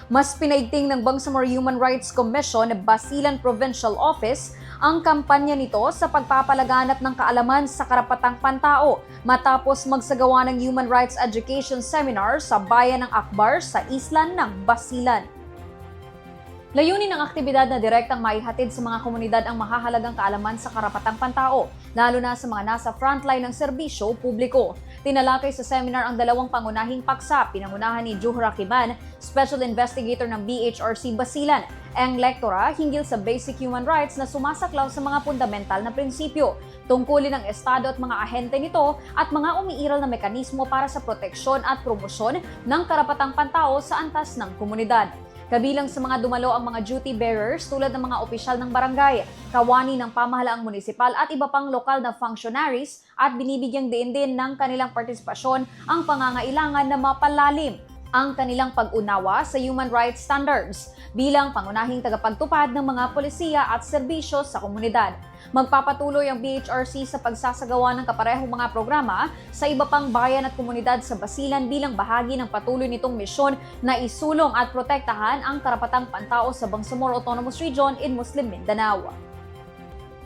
Mas pinaigting ng Bangsamoro Human Rights Commission Basilan Provincial Office ang kampanya nito sa pagpapalaganap ng kaalaman sa karapatang pantao matapos magsagawa ng Human Rights Education Seminar sa bayan ng Akbar sa isla ng Basilan. Layunin ng aktibidad na direktang maihatid sa mga komunidad ang mahahalagang kaalaman sa karapatang pantao, lalo na sa mga nasa frontline ng serbisyo publiko. Tinalakay sa seminar ang dalawang pangunahing paksa, pinangunahan ni Juhra Kiban, Special Investigator ng BHRC Basilan, ang lektora hinggil sa basic human rights na sumasaklaw sa mga fundamental na prinsipyo, tungkulin ng Estado at mga ahente nito at mga umiiral na mekanismo para sa proteksyon at promosyon ng karapatang pantao sa antas ng komunidad. Kabilang sa mga dumalo ang mga duty bearers tulad ng mga opisyal ng barangay, kawani ng pamahalaang munisipal at iba pang lokal na functionaries at binibigyang diin din ng kanilang partisipasyon ang pangangailangan na mapalalim ang kanilang pag-unawa sa human rights standards bilang pangunahing tagapagtupad ng mga polisiya at serbisyo sa komunidad. Magpapatuloy ang BHRC sa pagsasagawa ng kaparehong mga programa sa iba pang bayan at komunidad sa Basilan bilang bahagi ng patuloy nitong misyon na isulong at protektahan ang karapatang pantao sa Bangsamoro Autonomous Region in Muslim Mindanao.